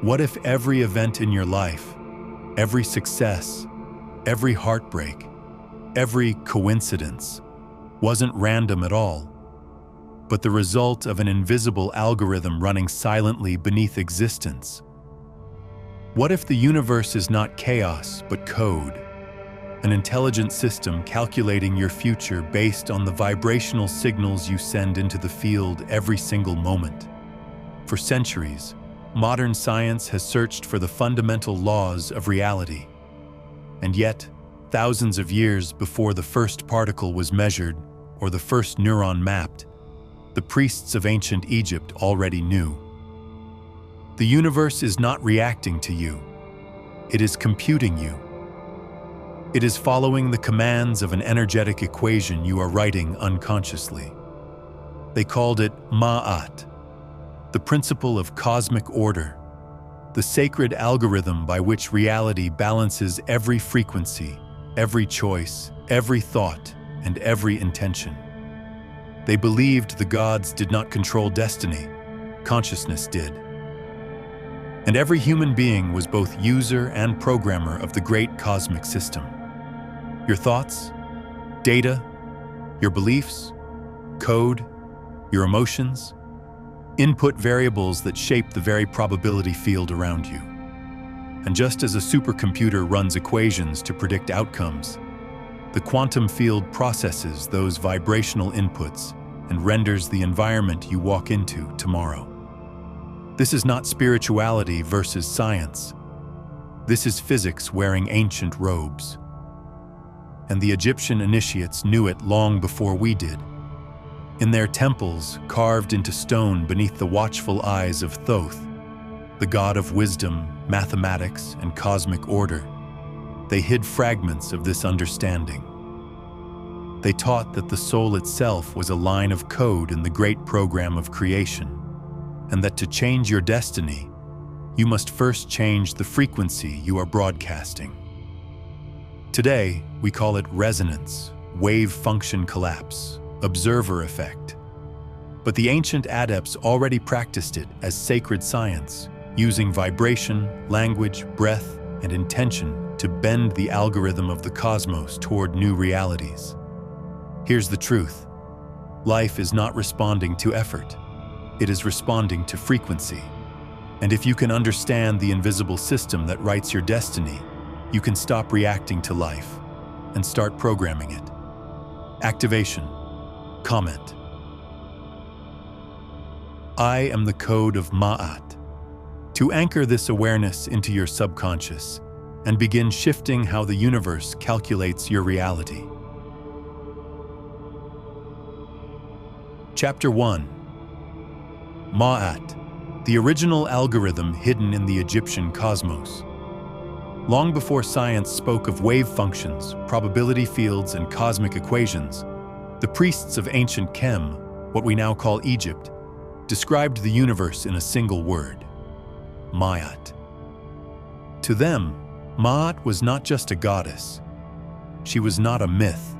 What if every event in your life, every success, every heartbreak, every coincidence wasn't random at all, but the result of an invisible algorithm running silently beneath existence? What if the universe is not chaos, but code? An intelligent system calculating your future based on the vibrational signals you send into the field every single moment. For centuries, modern science has searched for the fundamental laws of reality. And yet, thousands of years before the first particle was measured or the first neuron mapped, the priests of ancient Egypt already knew. The universe is not reacting to you. It is computing you. It is following the commands of an energetic equation you are writing unconsciously. They called it Maat, the principle of cosmic order, the sacred algorithm by which reality balances every frequency, every choice, every thought, and every intention. They believed the gods did not control destiny, consciousness did. And every human being was both user and programmer of the great cosmic system. Your thoughts, data, your beliefs, code, your emotions, input variables that shape the very probability field around you. And just as a supercomputer runs equations to predict outcomes, the quantum field processes those vibrational inputs and renders the environment you walk into tomorrow. This is not spirituality versus science. This is physics wearing ancient robes. And the Egyptian initiates knew it long before we did. In their temples, carved into stone beneath the watchful eyes of Thoth, the god of wisdom, mathematics, and cosmic order, they hid fragments of this understanding. They taught that the soul itself was a line of code in the great program of creation, and that to change your destiny, you must first change the frequency you are broadcasting. Today, we call it resonance, wave function collapse, observer effect. But the ancient adepts already practiced it as sacred science, using vibration, language, breath, and intention to bend the algorithm of the cosmos toward new realities. Here's the truth. Life is not responding to effort. It is responding to frequency. And if you can understand the invisible system that writes your destiny, you can stop reacting to life and start programming it. Activation. Comment. I am the code of Maat. To anchor this awareness into your subconscious and begin shifting how the universe calculates your reality. Chapter 1. Maat, the original algorithm hidden in the Egyptian cosmos. Long before science spoke of wave functions, probability fields, and cosmic equations, the priests of ancient Chem, what we now call Egypt, described the universe in a single word: Maat. To them, Maat was not just a goddess. She was not a myth.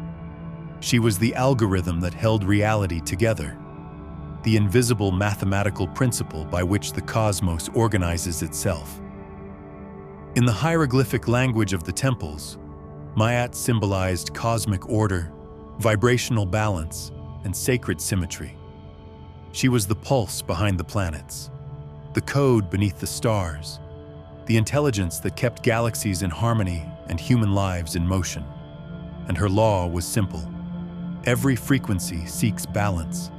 She was the algorithm that held reality together, the invisible mathematical principle by which the cosmos organizes itself. In the hieroglyphic language of the temples, Maat symbolized cosmic order, vibrational balance, and sacred symmetry. She was the pulse behind the planets, the code beneath the stars, the intelligence that kept galaxies in harmony and human lives in motion. And her law was simple. Every frequency seeks balance,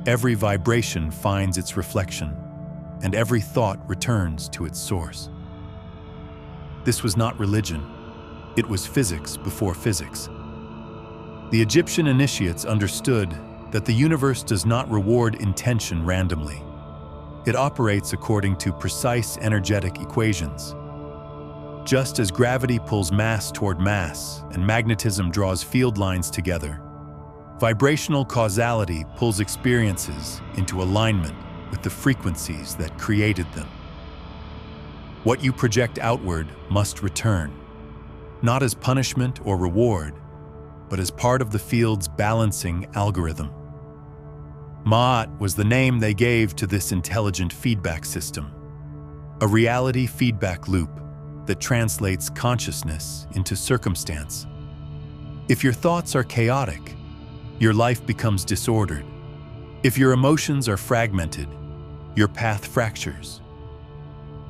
every vibration finds its reflection, and every thought returns to its source. This was not religion. It was physics before physics. The Egyptian initiates understood that the universe does not reward intention randomly. It operates according to precise energetic equations. Just as gravity pulls mass toward mass and magnetism draws field lines together, vibrational causality pulls experiences into alignment with the frequencies that created them. What you project outward must return, not as punishment or reward, but as part of the field's balancing algorithm. Maat was the name they gave to this intelligent feedback system. a reality feedback loop that translates consciousness into circumstance. If your thoughts are chaotic, your life becomes disordered. If your emotions are fragmented, your path fractures.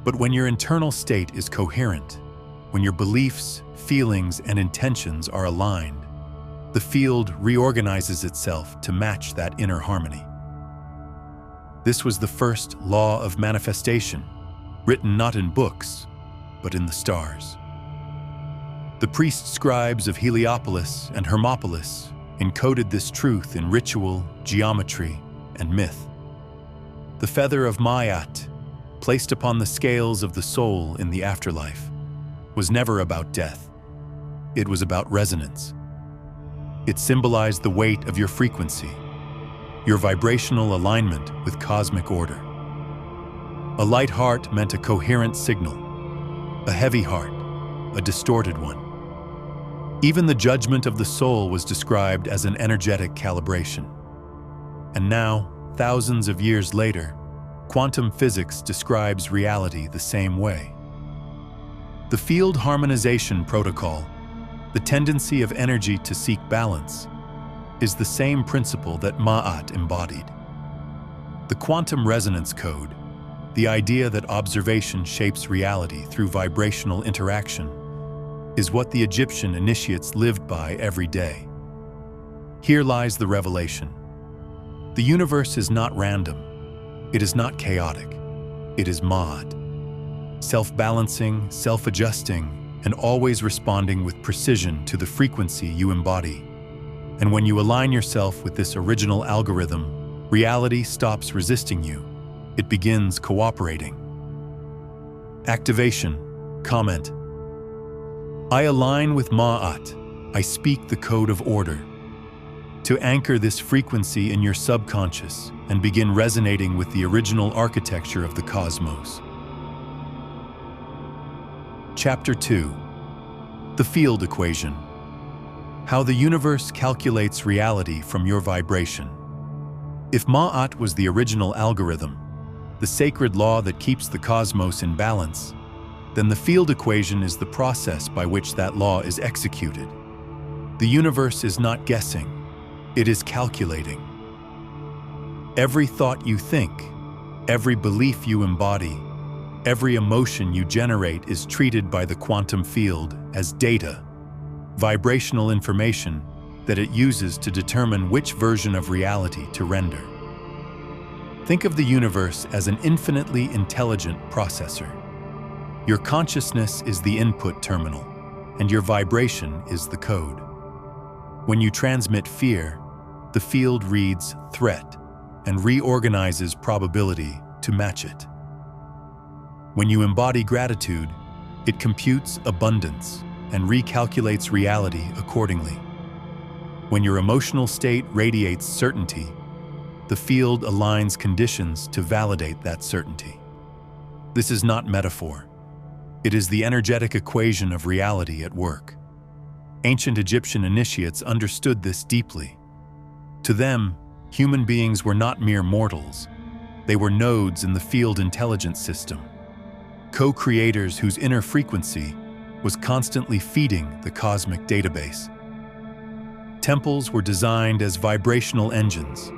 But when your internal state is coherent, when your beliefs, feelings, and intentions are aligned, the field reorganizes itself to match that inner harmony. This was the first law of manifestation, written not in books, but in the stars. The priest-scribes of Heliopolis and Hermopolis encoded this truth in ritual, geometry, and myth. The feather of Maat, placed upon the scales of the soul in the afterlife, was never about death. It was about resonance. It symbolized the weight of your frequency, your vibrational alignment with cosmic order. A light heart meant a coherent signal, a heavy heart, a distorted one. Even the judgment of the soul was described as an energetic calibration. And now, thousands of years later, quantum physics describes reality the same way. The field harmonization protocol, the tendency of energy to seek balance, is the same principle that Maat embodied. The quantum resonance code, the idea that observation shapes reality through vibrational interaction, is what the Egyptian initiates lived by every day. Here lies the revelation. The universe is not random. It is not chaotic. It is Maat. Self-balancing, self-adjusting, and always responding with precision to the frequency you embody. And when you align yourself with this original algorithm, reality stops resisting you. It begins cooperating. Activation. Comment. I align with Maat. I speak the code of order. To anchor this frequency in your subconscious and begin resonating with the original architecture of the cosmos. Chapter 2. The Field Equation. How the universe calculates reality from your vibration. If Maat was the original algorithm, the sacred law that keeps the cosmos in balance, then the field equation is the process by which that law is executed. The universe is not guessing, it is calculating. Every thought you think, every belief you embody, every emotion you generate is treated by the quantum field as data, vibrational information that it uses to determine which version of reality to render. Think of the universe as an infinitely intelligent processor. Your consciousness is the input terminal, and your vibration is the code. When you transmit fear, the field reads threat and reorganizes probability to match it. When you embody gratitude, it computes abundance and recalculates reality accordingly. When your emotional state radiates certainty, the field aligns conditions to validate that certainty. This is not metaphor. It is the energetic equation of reality at work. Ancient Egyptian initiates understood this deeply. To them, human beings were not mere mortals. They were nodes in the field intelligence system, co-creators whose inner frequency was constantly feeding the cosmic database. Temples were designed as vibrational engines,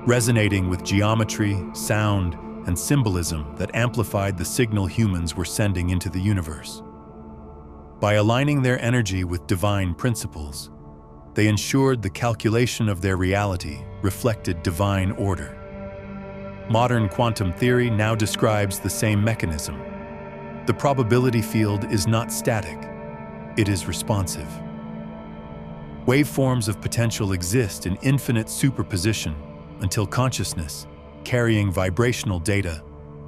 resonating with geometry, sound, and symbolism that amplified the signal humans were sending into the universe. By aligning their energy with divine principles, they ensured the calculation of their reality reflected divine order. Modern quantum theory now describes the same mechanism. The probability field is not static, it is responsive. Waveforms of potential exist in infinite superposition until consciousness, carrying vibrational data,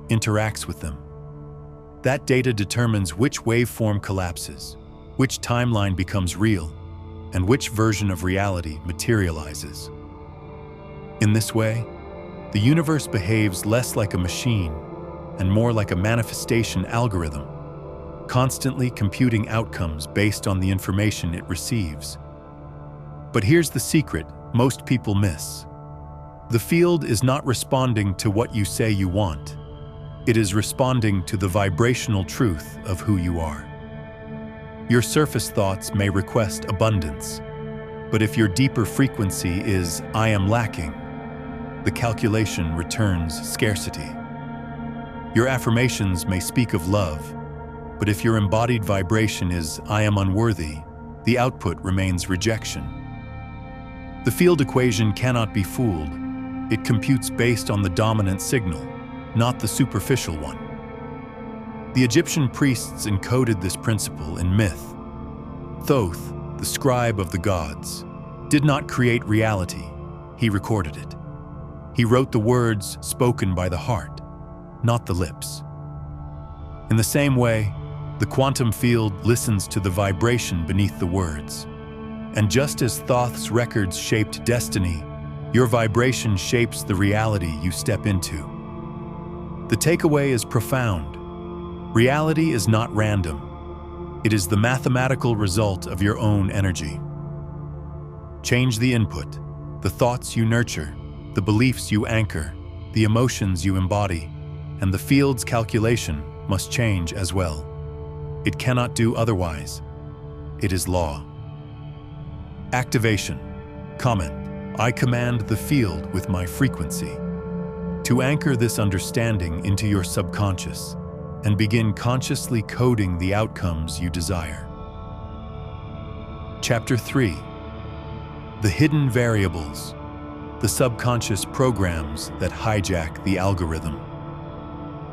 interacts with them. That data determines which waveform collapses, which timeline becomes real, and which version of reality materializes. In this way, the universe behaves less like a machine and more like a manifestation algorithm, constantly computing outcomes based on the information it receives. But here's the secret most people miss. The field is not responding to what you say you want. It is responding to the vibrational truth of who you are. Your surface thoughts may request abundance, but if your deeper frequency is "I am lacking," the calculation returns scarcity. Your affirmations may speak of love, but if your embodied vibration is "I am unworthy," the output remains rejection. The field equation cannot be fooled. It computes based on the dominant signal, not the superficial one. The Egyptian priests encoded this principle in myth. Thoth, the scribe of the gods, did not create reality, he recorded it. He wrote the words spoken by the heart, not the lips. In the same way, the quantum field listens to the vibration beneath the words. And just as Thoth's records shaped destiny, your vibration shapes the reality you step into. The takeaway is profound. Reality is not random. It is the mathematical result of your own energy. Change the input, the thoughts you nurture, the beliefs you anchor, the emotions you embody, and the field's calculation must change as well. It cannot do otherwise. It is law. Activation. Comment. I command the field with my frequency. To anchor this understanding into your subconscious and begin consciously coding the outcomes you desire. Chapter 3. The hidden variables. The subconscious programs that hijack the algorithm.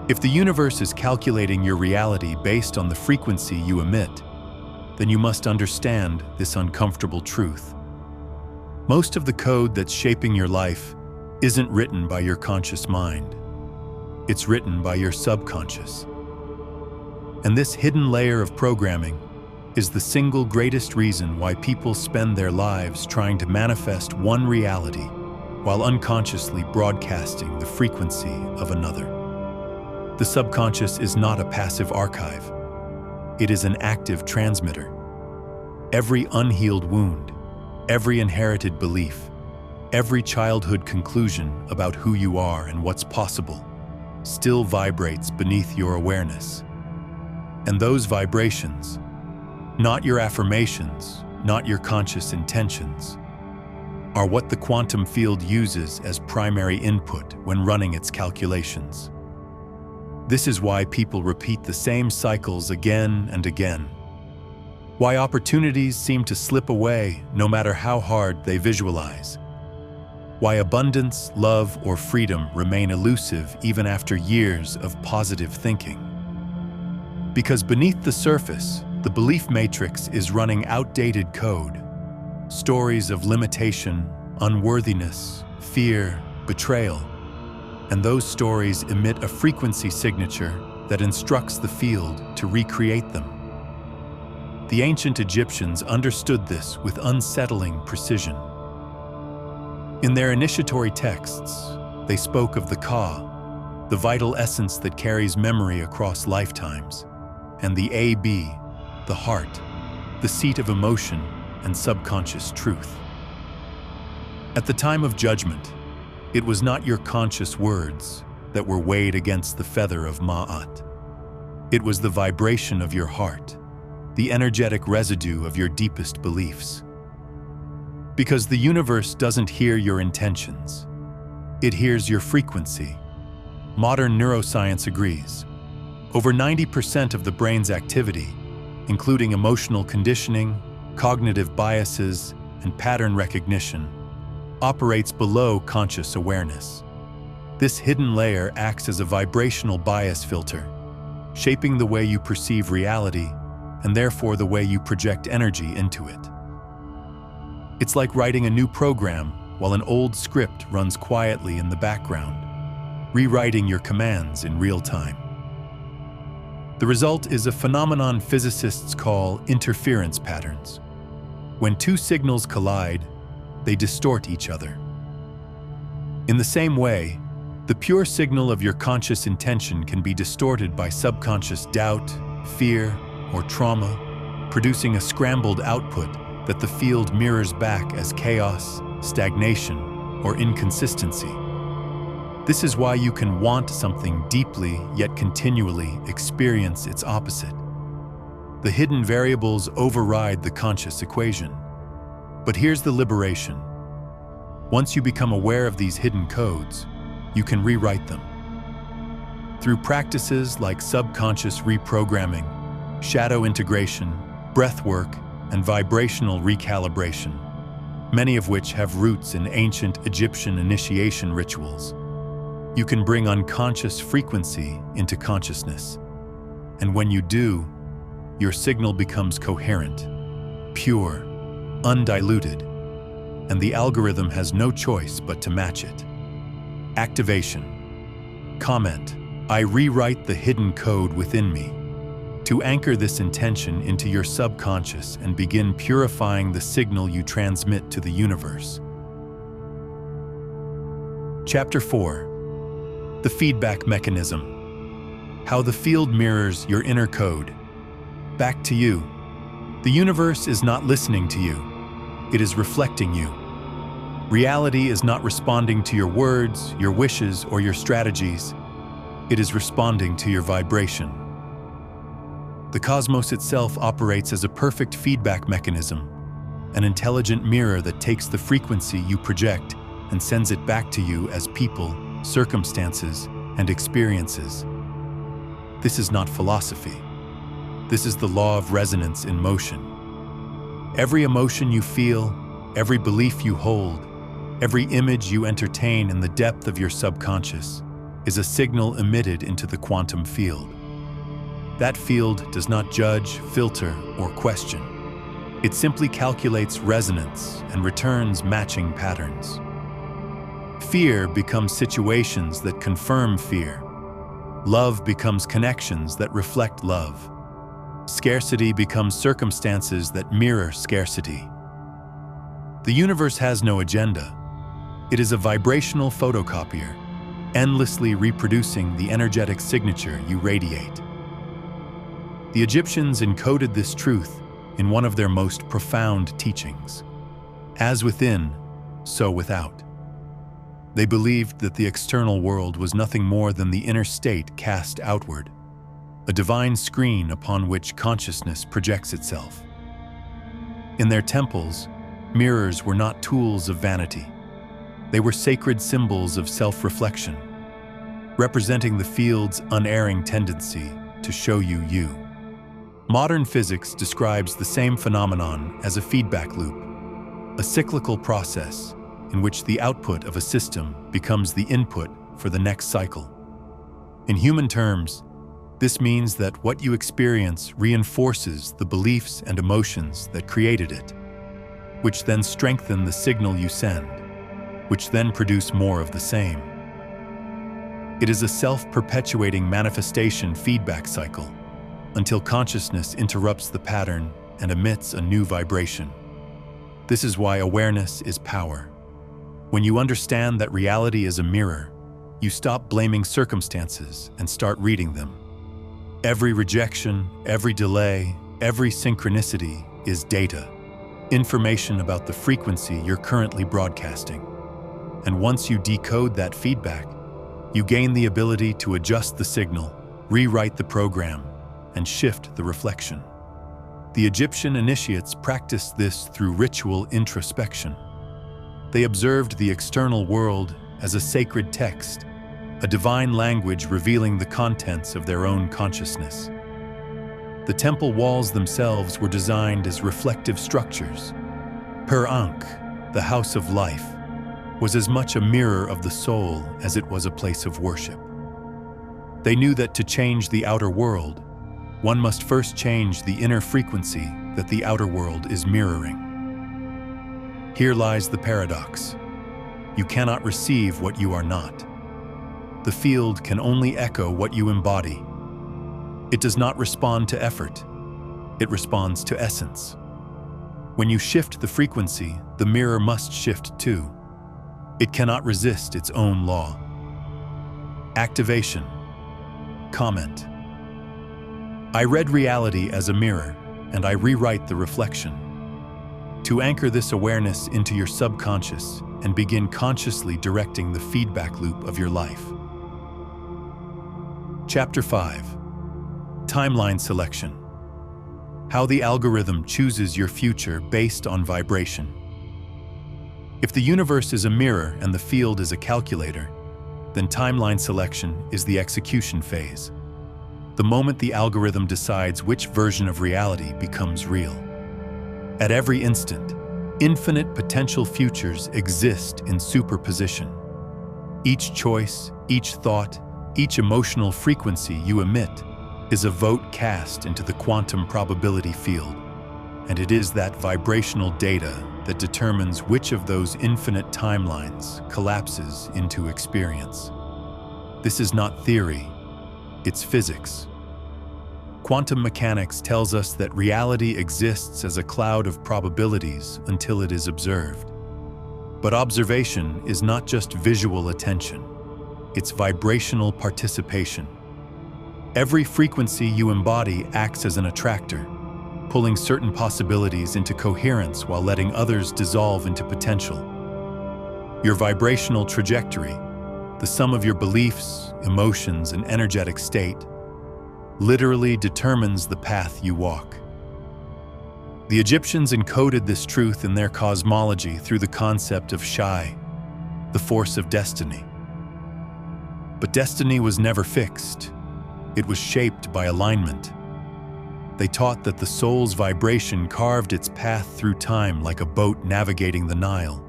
If the universe is calculating your reality based on the frequency you emit, then you must understand this uncomfortable truth. Most of the code that's shaping your life isn't written by your conscious mind. It's written by your subconscious. And this hidden layer of programming is the single greatest reason why people spend their lives trying to manifest one reality while unconsciously broadcasting the frequency of another. The subconscious is not a passive archive. It is an active transmitter. Every unhealed wound, every inherited belief, every childhood conclusion about who you are and what's possible still vibrates beneath your awareness. And those vibrations, not your affirmations, not your conscious intentions, are what the quantum field uses as primary input when running its calculations. This is why people repeat the same cycles again and again. Why opportunities seem to slip away no matter how hard they visualize. Why abundance, love, or freedom remain elusive even after years of positive thinking. Because beneath the surface, the belief matrix is running outdated code. Stories of limitation, unworthiness, fear, betrayal. And those stories emit a frequency signature that instructs the field to recreate them. The ancient Egyptians understood this with unsettling precision. In their initiatory texts, they spoke of the Ka, the vital essence that carries memory across lifetimes, and the AB, the heart, the seat of emotion and subconscious truth. At the time of judgment, it was not your conscious words that were weighed against the feather of Maat. It was the vibration of your heart, the energetic residue of your deepest beliefs. Because the universe doesn't hear your intentions. It hears your frequency. Modern neuroscience agrees. Over 90% of the brain's activity, including emotional conditioning, cognitive biases, and pattern recognition, operates below conscious awareness. This hidden layer acts as a vibrational bias filter, shaping the way you perceive reality and therefore the way you project energy into it. It's like writing a new program while an old script runs quietly in the background, rewriting your commands in real time. The result is a phenomenon physicists call interference patterns. When two signals collide, they distort each other. In the same way, the pure signal of your conscious intention can be distorted by subconscious doubt, fear, or trauma, producing a scrambled output that the field mirrors back as chaos, stagnation, or inconsistency. This is why you can want something deeply yet continually experience its opposite. The hidden variables override the conscious equation. But here's the liberation. Once you become aware of these hidden codes, you can rewrite them. Through practices like subconscious reprogramming, shadow integration, breath work, and vibrational recalibration, many of which have roots in ancient Egyptian initiation rituals, you can bring unconscious frequency into consciousness. And when you do, your signal becomes coherent, pure, undiluted, and the algorithm has no choice but to match it. Activation. Comment: I rewrite the hidden code within me. To anchor this intention into your subconscious and begin purifying the signal you transmit to the universe. Chapter 4. The feedback mechanism. How the field mirrors your inner code. Back to you. The universe is not listening to you. It is reflecting you. Reality is not responding to your words, your wishes, or your strategies. It is responding to your vibration. The cosmos itself operates as a perfect feedback mechanism, an intelligent mirror that takes the frequency you project and sends it back to you as people, circumstances, and experiences. This is not philosophy. This is the law of resonance in motion. Every emotion you feel, every belief you hold, every image you entertain in the depth of your subconscious is a signal emitted into the quantum field. That field does not judge, filter, or question. It simply calculates resonance and returns matching patterns. Fear becomes situations that confirm fear. Love becomes connections that reflect love. Scarcity becomes circumstances that mirror scarcity. The universe has no agenda. It is a vibrational photocopier, endlessly reproducing the energetic signature you radiate. The Egyptians encoded this truth in one of their most profound teachings. As within, so without. They believed that the external world was nothing more than the inner state cast outward, a divine screen upon which consciousness projects itself. In their temples, mirrors were not tools of vanity. They were sacred symbols of self-reflection, representing the field's unerring tendency to show you you. Modern physics describes the same phenomenon as a feedback loop, a cyclical process in which the output of a system becomes the input for the next cycle. In human terms, this means that what you experience reinforces the beliefs and emotions that created it, which then strengthen the signal you send, which then produce more of the same. It is a self-perpetuating manifestation feedback cycle until consciousness interrupts the pattern and emits a new vibration. This is why awareness is power. When you understand that reality is a mirror, you stop blaming circumstances and start reading them. Every rejection, every delay, every synchronicity is data, information about the frequency you're currently broadcasting. And once you decode that feedback, you gain the ability to adjust the signal, rewrite the program, and shift the reflection. The Egyptian initiates practiced this through ritual introspection. They observed the external world as a sacred text, a divine language revealing the contents of their own consciousness. The temple walls themselves were designed as reflective structures. Per Ankh, the house of life, was as much a mirror of the soul as it was a place of worship. They knew that to change the outer world, one must first change the inner frequency that the outer world is mirroring. Here lies the paradox. You cannot receive what you are not. The field can only echo what you embody. It does not respond to effort. It responds to essence. When you shift the frequency, the mirror must shift too. It cannot resist its own law. Activation. Comment. I read reality as a mirror, and I rewrite the reflection. To anchor this awareness into your subconscious, and begin consciously directing the feedback loop of your life. Chapter 5. Timeline Selection. How the algorithm chooses your future based on vibration. If the universe is a mirror and the field is a calculator, then timeline selection is the execution phase. The moment the algorithm decides which version of reality becomes real. At every instant, infinite potential futures exist in superposition. Each choice, each thought, each emotional frequency you emit is a vote cast into the quantum probability field, and it is that vibrational data that determines which of those infinite timelines collapses into experience. This is not theory, it's physics. Quantum mechanics tells us that reality exists as a cloud of probabilities until it is observed. But observation is not just visual attention, it's vibrational participation. Every frequency you embody acts as an attractor, pulling certain possibilities into coherence while letting others dissolve into potential. Your vibrational trajectory, the sum of your beliefs, emotions, and energetic state, literally determines the path you walk. The Egyptians encoded this truth in their cosmology through the concept of Shai, the force of destiny. But destiny was never fixed. It was shaped by alignment. They taught that the soul's vibration carved its path through time like a boat navigating the Nile.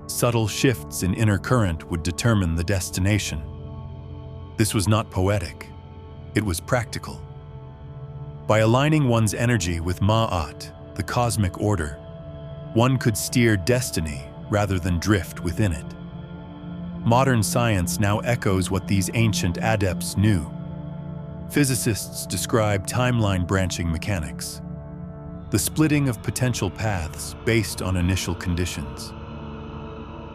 Subtle shifts in inner current would determine the destination. This was not poetic. It was practical. By aligning one's energy with Maat, the cosmic order, one could steer destiny rather than drift within it. Modern science now echoes what these ancient adepts knew. Physicists describe timeline branching mechanics, the splitting of potential paths based on initial conditions.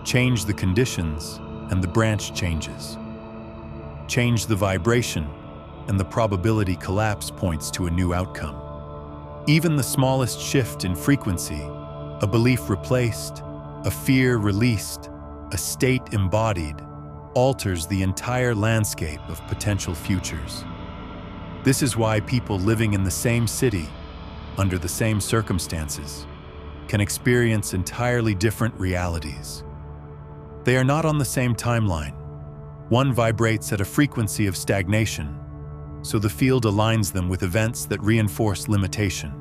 Change the conditions, and the branch changes. Change the vibration, and the probability collapse points to a new outcome. Even the smallest shift in frequency, a belief replaced, a fear released, a state embodied, alters the entire landscape of potential futures. This is why people living in the same city, under the same circumstances, can experience entirely different realities. They are not on the same timeline. One vibrates at a frequency of stagnation, so the field aligns them with events that reinforce limitation.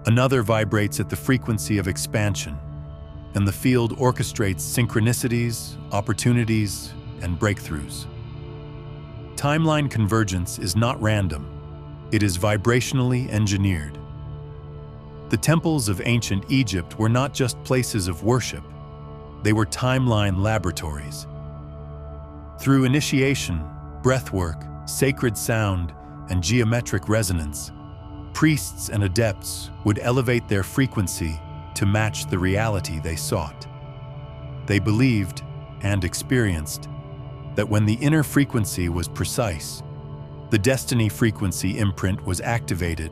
Another vibrates at the frequency of expansion, and the field orchestrates synchronicities, opportunities, and breakthroughs. Timeline convergence is not random. It is vibrationally engineered. The temples of ancient Egypt were not just places of worship. They were timeline laboratories. Through initiation, breathwork, sacred sound, and geometric resonance, priests and adepts would elevate their frequency to match the reality they sought. They believed, and experienced, that when the inner frequency was precise, the destiny frequency imprint was activated,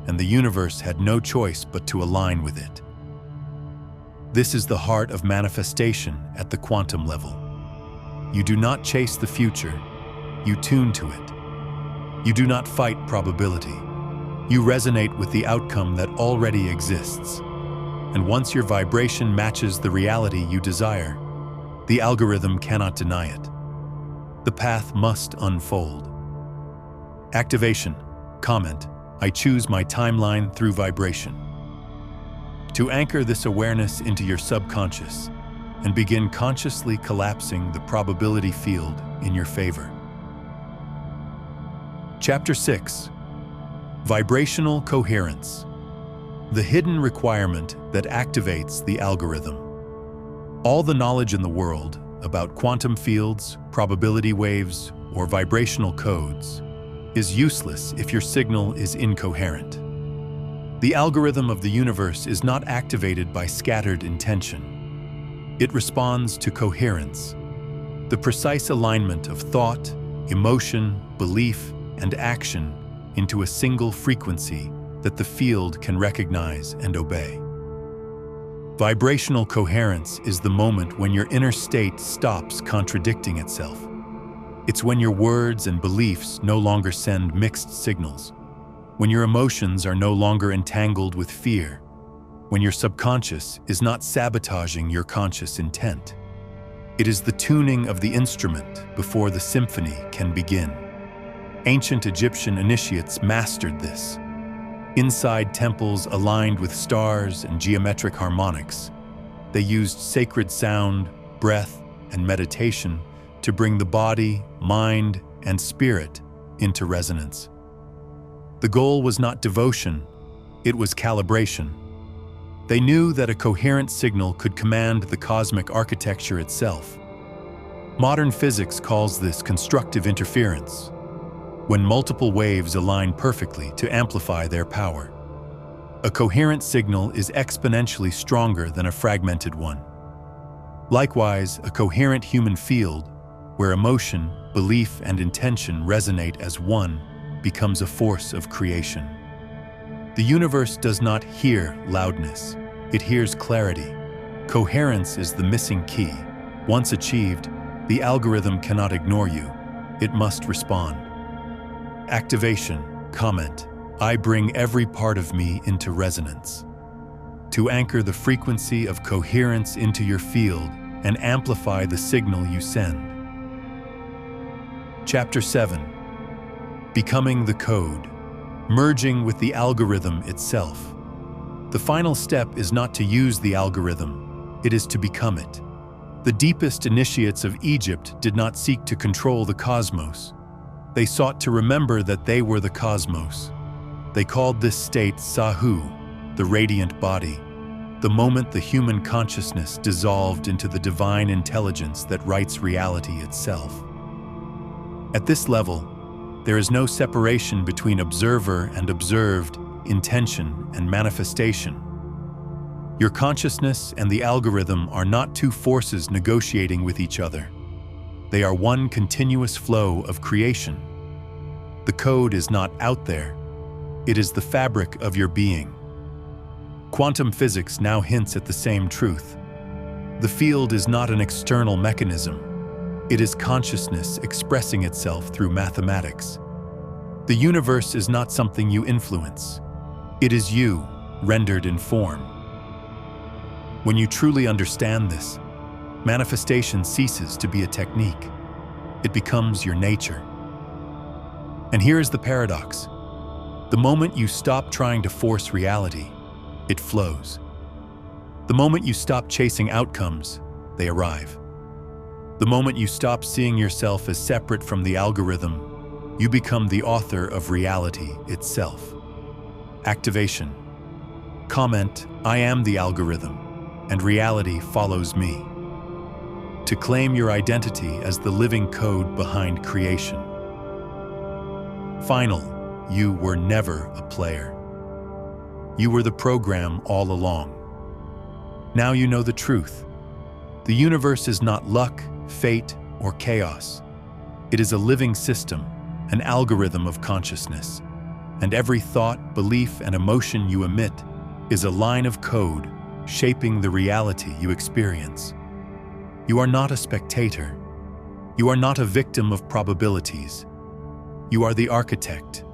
and the universe had no choice but to align with it. This is the heart of manifestation at the quantum level. You do not chase the future, you tune to it. You do not fight probability. You resonate with the outcome that already exists. And once your vibration matches the reality you desire, the algorithm cannot deny it. The path must unfold. Activation. Comment. I choose my timeline through vibration. To anchor this awareness into your subconscious and begin consciously collapsing the probability field in your favor. Chapter 6. Vibrational coherence. The hidden requirement that activates the algorithm. All the knowledge in the world about quantum fields, probability waves, or vibrational codes is useless if your signal is incoherent. The algorithm of the universe is not activated by scattered intention. It responds to coherence, the precise alignment of thought, emotion, belief, and action into a single frequency that the field can recognize and obey. Vibrational coherence is the moment when your inner state stops contradicting itself. It's when your words and beliefs no longer send mixed signals, when your emotions are no longer entangled with fear, when your subconscious is not sabotaging your conscious intent. It is the tuning of the instrument before the symphony can begin. Ancient Egyptian initiates mastered this. Inside temples aligned with stars and geometric harmonics, they used sacred sound, breath, and meditation to bring the body, mind, and spirit into resonance. The goal was not devotion, it was calibration. They knew that a coherent signal could command the cosmic architecture itself. Modern physics calls this constructive interference, when multiple waves align perfectly to amplify their power. A coherent signal is exponentially stronger than a fragmented one. Likewise, a coherent human field, where emotion, belief, and intention resonate as one, becomes a force of creation. The universe does not hear loudness, it hears clarity. Coherence is the missing key. Once achieved, the algorithm cannot ignore you, it must respond. Activation, comment, I bring every part of me into resonance. To anchor the frequency of coherence into your field and amplify the signal you send. Chapter 7. Becoming the code, merging with the algorithm itself. The final step is not to use the algorithm, it is to become it. The deepest initiates of Egypt did not seek to control the cosmos. They sought to remember that they were the cosmos. They called this state Sahu, the radiant body, the moment the human consciousness dissolved into the divine intelligence that writes reality itself. At this level, there is no separation between observer and observed, intention and manifestation. Your consciousness and the algorithm are not two forces negotiating with each other. They are one continuous flow of creation. The code is not out there. It is the fabric of your being. Quantum physics now hints at the same truth. The field is not an external mechanism. It is consciousness expressing itself through mathematics. The universe is not something you influence. It is you, rendered in form. When you truly understand this, manifestation ceases to be a technique. It becomes your nature. And here is the paradox. The moment you stop trying to force reality, it flows. The moment you stop chasing outcomes, they arrive. The moment you stop seeing yourself as separate from the algorithm, you become the author of reality itself. Activation. Comment, I am the algorithm, and reality follows me. To claim your identity as the living code behind creation. Final, you were never a player. You were the program all along. Now you know the truth. The universe is not luck, fate, or chaos. It is a living system, an algorithm of consciousness. And every thought, belief, and emotion you emit is a line of code shaping the reality you experience. You are not a spectator. You are not a victim of probabilities. You are the architect.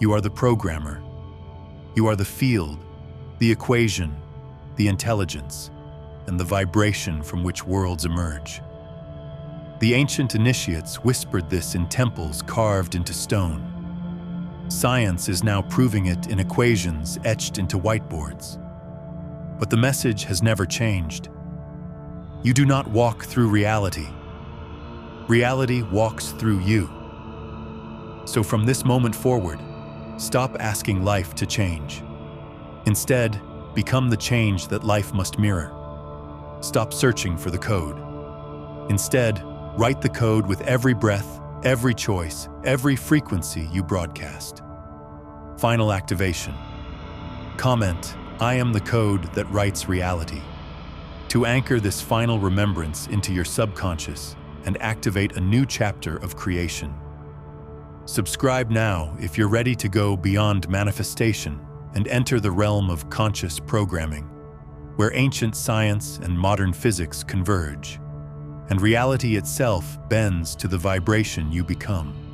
You are the programmer. You are the field, the equation, the intelligence, and the vibration from which worlds emerge. The ancient initiates whispered this in temples carved into stone. Science is now proving it in equations etched into whiteboards. But the message has never changed. You do not walk through reality. Reality walks through you. So from this moment forward, stop asking life to change. Instead, become the change that life must mirror. Stop searching for the code. Instead, write the code with every breath, every choice, every frequency you broadcast. Final activation. Comment, I am the code that writes reality. To anchor this final remembrance into your subconscious and activate a new chapter of creation. Subscribe now if you're ready to go beyond manifestation and enter the realm of conscious programming. where ancient science and modern physics converge, and reality itself bends to the vibration you become.